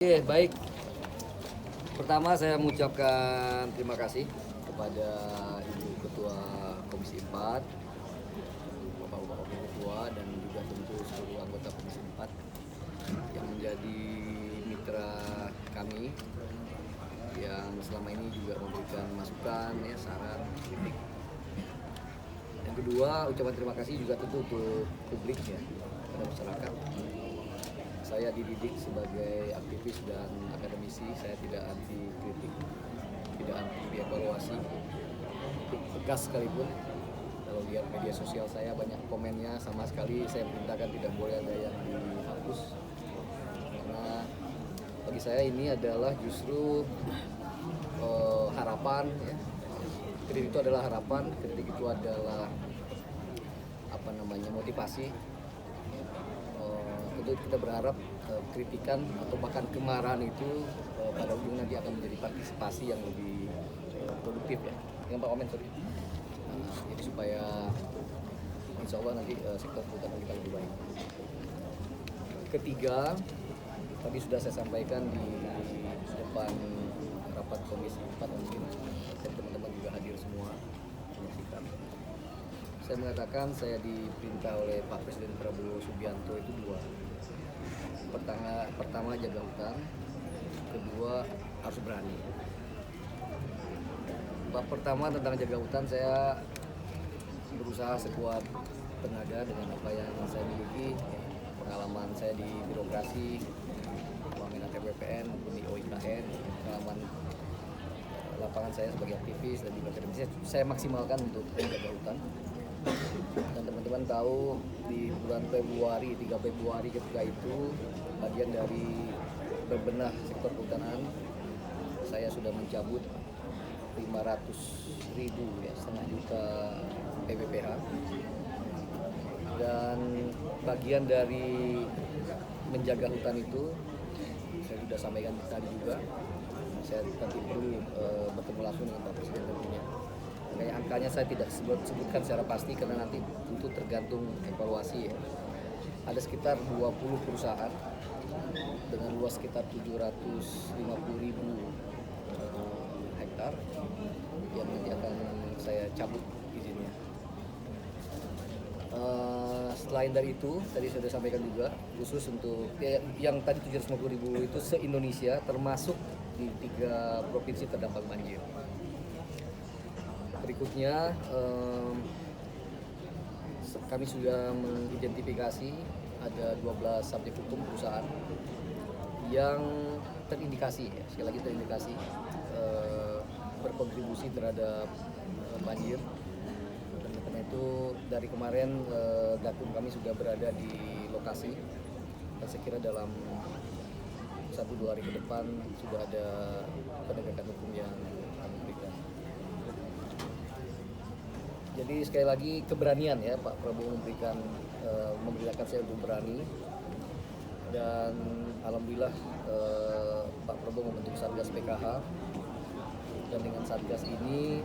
Oke, baik. Pertama saya mengucapkan terima kasih kepada Ibu Ketua Komisi 4, Bapak-Bapak Wakil Ketua, dan juga tentu seluruh anggota Komisi 4 yang menjadi mitra kami, yang selama ini juga memberikan masukan, saran, kritik. Yang kedua, ucapan terima kasih juga tentu untuk publik kepada masyarakat. Saya dididik sebagai aktivis dan akademisi, saya tidak anti kritik, tidak anti dievaluasi, tegas sekalipun. Kalau lihat media sosial saya banyak komennya, sama sekali saya perintahkan tidak boleh ada yang dihapus. Karena bagi saya ini adalah justru harapan. Kritik itu adalah harapan, kritik itu adalah motivasi. Tentu kita berharap kritikan atau bahkan kemarahan itu pada ujungnya nanti akan menjadi partisipasi yang lebih produktif dengan Pak Wamen jadi supaya insya Allah nanti sektor perhutanan kita lebih baik. Ketiga, tadi sudah saya sampaikan di depan rapat Komisi 4, mungkin dan teman-teman juga hadir semua menyaksikan. Saya mengatakan saya diperintah oleh Pak Presiden Prabowo Subianto itu dua. Pertama jaga hutan, kedua harus berani. Bab pertama tentang jaga hutan, saya berusaha sekuat tenaga dengan apa yang saya miliki, pengalaman saya di birokrasi, Wamen ATBPN maupun di OIKN, pengalaman lapangan saya sebagai aktivis dan juga akademisi, saya maksimalkan untuk menjaga hutan. Dan teman-teman tahu di bulan Februari, 3 Februari ketika itu bagian dari berbenah sektor kehutanan, saya sudah mencabut 500.000 setengah juta PPPH. Dan bagian dari menjaga hutan itu saya sudah sampaikan tadi juga, saya nanti perlu bertemu langsung dengan Pak Presiden tentunya. Kayak angkanya saya tidak sebutkan secara pasti karena nanti tentu tergantung evaluasi. Ada sekitar 20 perusahaan dengan luas sekitar 750.000 hektar yang nanti akan saya cabut izinnya. Selain dari itu, tadi sudah sampaikan juga khusus untuk yang tadi 750.000 itu se-Indonesia, termasuk di 3 provinsi terdampak banjir. Berikutnya kami sudah mengidentifikasi ada 12 subjek hukum perusahaan yang terindikasi, sekali lagi terindikasi berkontribusi terhadap banjir. Dan karena itu dari kemarin Gakum kami sudah berada di lokasi dan saya kira dalam 1-2 hari ke depan sudah ada penegakan hukum yang kami berikan. Jadi sekali lagi keberanian Pak Prabowo memberitakan saya untuk berani, dan alhamdulillah Pak Prabowo membentuk Satgas PKH, dan dengan Satgas ini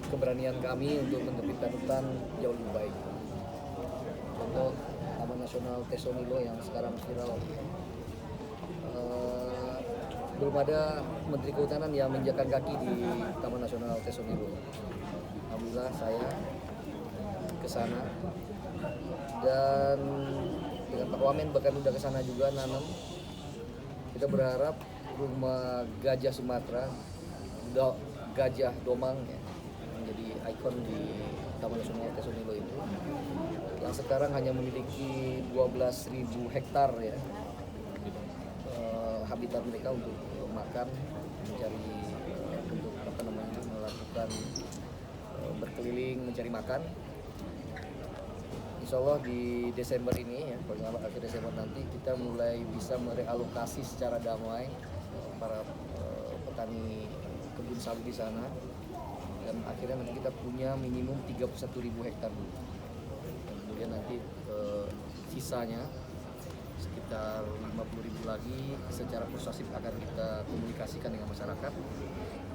keberanian kami untuk menerbitkan hutan jauh lebih baik. Contoh Taman Nasional Tesonilo yang sekarang viral, belum ada Menteri Kehutanan yang menginjakkan kaki di Taman Nasional Tesonilo. Alhamdulillah saya ke sana, dan dengan Pak Wamen bahkan udah ke sana juga nanam. Kita berharap rumah gajah Sumatera, gajah domang menjadi ikon di Taman Nasional Tesonilo itu, yang sekarang hanya memiliki 12.000 hektar habitat mereka untuk makan, mencari untuk melakukan berkeliling mencari makan. Insya Allah di Desember ini, paling lambat akhir Desember nanti kita mulai bisa merealokasi secara damai para petani kebun sawit di sana, dan akhirnya nanti kita punya minimum 31.000 hektar dulu. Dan kemudian nanti sisanya sekitar 50.000 lagi secara persuasif akan kita komunikasikan dengan masyarakat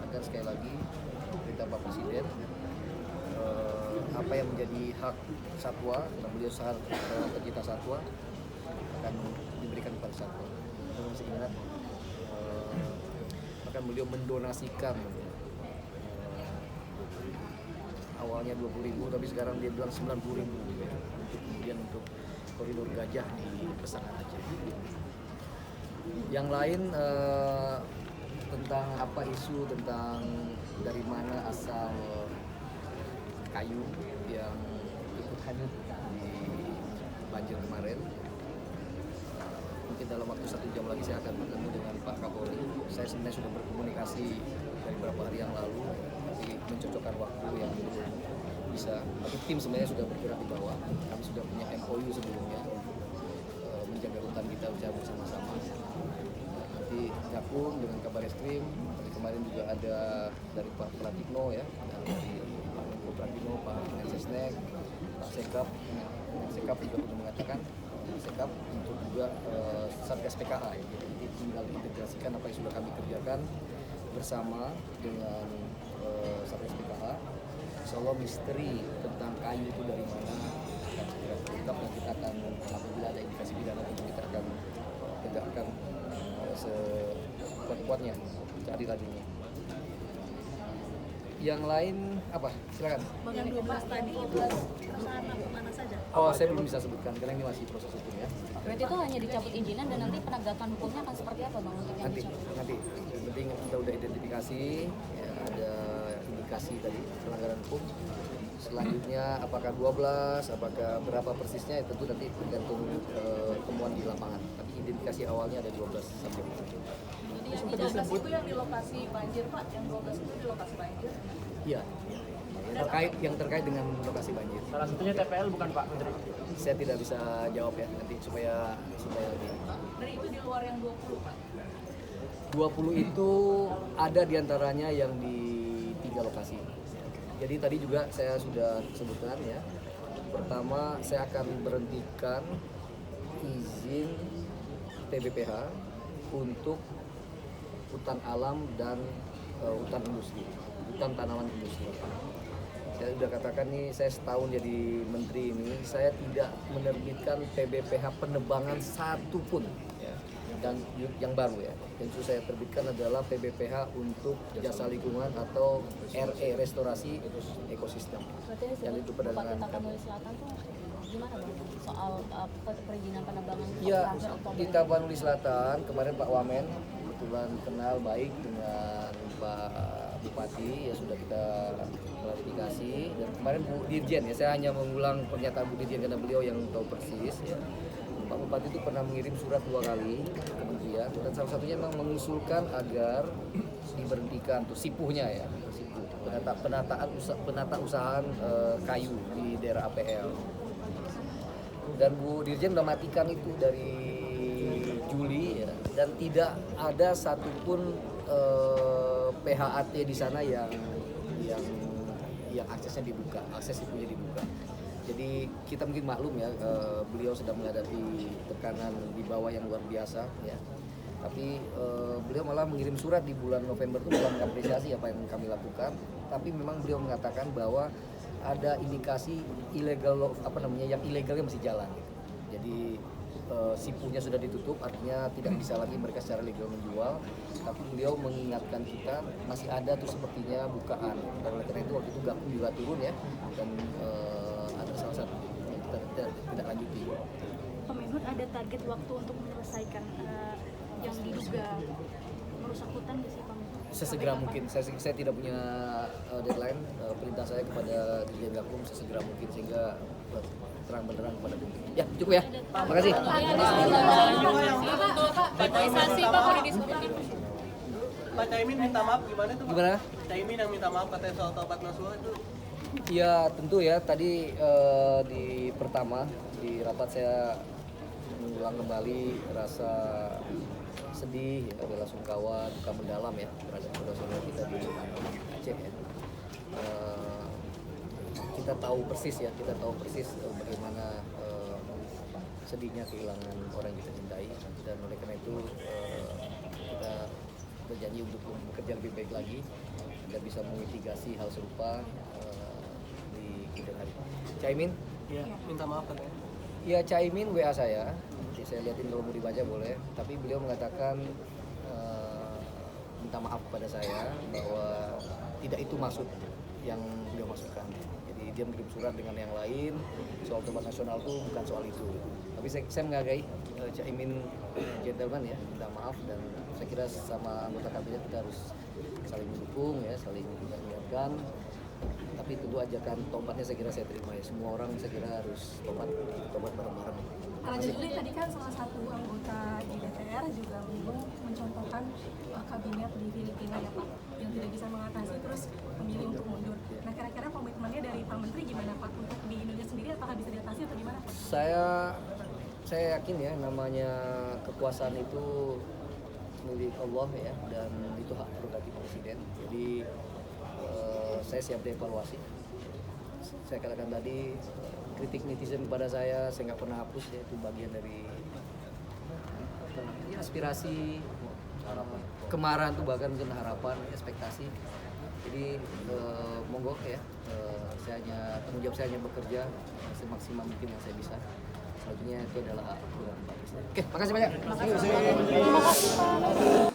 agar sekali lagi perintah Pak Presiden apa yang menjadi hak satwa, dan beliau sangat pecinta satwa, akan diberikan kepada satwa. Masih ingat beliau mendonasikan awalnya 20.000 tapi sekarang dia bilang 90.000 untuk kemudian untuk koridor gajah di Pesangan Aceh. Yang lain tentang apa isu tentang dari mana asal kayu yang ikut hanyut di banjir kemarin. Mungkin dalam waktu 1 jam lagi saya akan bertemu dengan Pak Kapolri. Saya sebenarnya sudah berkomunikasi dari beberapa hari yang lalu, tapi mencocokkan waktu yang belum bisa. Tapi tim sebenarnya sudah bergerak di bawah. Kami sudah punya MOU sebelumnya menjaga hutan kita bersama-sama. Nanti gabung dengan Kabar Eskrim. Kemarin juga ada dari Pak Pratikno ya, dari Pak Menko Pratikno, Pak Mensesnek, Pak Sekap juga sudah mengatakan Sekap untuk juga Satgas PKA ya. Jadi tinggal integrasikan apa yang sudah kami kerjakan bersama dengan Satgas PKA. Insya Allah misteri tentang kayu itu dari mana akan segera terungkap dan kita akan apabila ada indikasi pidana tentu kita akan tegakkan sekuat-kuatnya cari lajunya. Yang lain apa? Silakan. Yang 12 tadi itu perusahaan apa mana saja? Oh, saya belum bisa sebutkan karena ini masih proses hukum ya. Berarti itu hanya dicabut izinan dan nanti penegakan hukumnya akan seperti apa Bang untuk yang dicabut? Nanti. Yang penting kita udah identifikasi ya, ada indikasi tadi pelanggaran hukum. Selanjutnya apakah 12, apakah berapa persisnya itu tentu nanti tergantung temuan di lapangan. Tapi identifikasi awalnya ada 12 subjek. Jadi yang 13 itu yang di lokasi banjir Pak, yang 12 itu di lokasi banjir. Iya. Yang terkait dengan lokasi banjir. Salah satunya TPL bukan Pak Menteri? Saya tidak bisa jawab ya nanti supaya lebih. Dari itu di luar yang 20 Pak. 20 itu ada diantaranya yang di 3 lokasi. Jadi tadi juga saya sudah sebutkan ya. Pertama saya akan berhentikan izin TBPH untuk hutan alam dan hutan industri, hutan tanaman industri. Saya sudah katakan nih, saya setahun jadi menteri ini, saya tidak menerbitkan TBPH penebangan satupun ya. Dan yang baru ya, yang saya terbitkan adalah PBPH untuk jasa lingkungan atau RE restorasi ekosistem. Berarti yang itu perdagangan. Bupati Tapanuli Selatan tuh gimana Bang soal perizinan penebangan? Iya, di Tapanuli Selatan kemarin Pak Wamen kebetulan kenal baik dengan Pak Bupati, ya sudah kita klarifikasi. Dan kemarin Bu Dirjen ya, saya hanya mengulang pernyataan Bu Dirjen karena beliau yang tahu persis ya. Pak Bupati itu pernah mengirim surat 2 kali ke kementerian dan salah satunya memang mengusulkan agar diberhentikan tuh sipuhnya ya, sipuh penata usahaan kayu di daerah APL. Dan Bu Dirjen udah matikan itu dari Juli ya, dan tidak ada satupun PHAT di sana yang aksesnya dibuka, akses sipuhnya dibuka. Jadi kita mungkin maklum ya, beliau sedang menghadapi tekanan di bawah yang luar biasa ya. Tapi beliau malah mengirim surat di bulan November itu malah mengapresiasi apa yang kami lakukan. Tapi memang beliau mengatakan bahwa ada indikasi ilegal yang ilegalnya masih jalan. Gitu. Jadi sipunya sudah ditutup, artinya tidak bisa lagi mereka secara legal menjual. Tapi beliau mengingatkan kita masih ada tuh sepertinya bukaan. Dan oleh karena itu waktu itu Gakum juga turun ya, dan ada salah satu yang kita tidak lanjuti. Pak Menhub ada target waktu untuk menyelesaikan yang diduga merusak hutan di sih Pak Menhub? Sesegera mungkin, saya tidak punya deadline. Perintah saya kepada Dirjen Gakum sesegera mungkin sehingga terang benderang kepada publik. Ya cukup ya, terima kasih. Bataisasi Pak mau didiskusikan. Pak Caimin minta maaf gimana tuh Pak? Gimana? Caimin yang minta maaf katanya soal Taubat Nasuha itu. Ya tentu ya, tadi di pertama di rapat saya mengulang kembali rasa sedih, ya, bela sungkawa, duka mendalam ya terhadap saudara-saudara kita di Aceh ya. Kita tahu persis bagaimana sedihnya kehilangan orang yang kita cintai, dan oleh karena itu kita berjanji untuk bekerja lebih baik lagi agar bisa memitigasi hal serupa di kemudian hari. Caimin? Iya, minta maaf katanya. Ya, Caimin WA saya. Nanti saya lihatin kalau mau dibaca boleh. Tapi beliau mengatakan minta maaf kepada saya bahwa tidak itu maksud yang beliau maksudkan. Jadi dia mengirim surat dengan yang lain, soal tobat nasional itu bukan soal itu. Tapi saya menghargai Caimin gentleman ya, minta maaf, dan saya kira sama anggota kabinet kita harus saling mendukung ya, saling mengingatkan. Tapi tentu ajakan tobatnya saya kira saya terima ya. Semua orang saya kira harus tobat bareng-bareng. Raja Juli tadi kan salah satu anggota di DPR juga mencontohkan kabinet di Filipina ya Pak, yang tidak bisa mengatasi terus memilih untuk mundur. Nah kira-kira komitmennya dari Pak Menteri gimana Pak untuk di Indonesia sendiri, apakah bisa diatasi atau gimana Pak? Saya yakin ya, namanya kekuasaan itu milik Allah ya, dan itu hak prerogatif presiden. Jadi saya siap dievaluasi. Saya katakan tadi, kritik netizen kepada saya nggak pernah hapus ya, itu bagian dari aspirasi, kemarahan itu bahkan mungkin harapan, ekspektasi. Jadi monggo ya, tanggung jawab saya hanya bekerja semaksimal mungkin yang saya bisa. Selanjutnya itu adalah hak Pak Presiden. Oke, makasih banyak. Terima kasih Pak.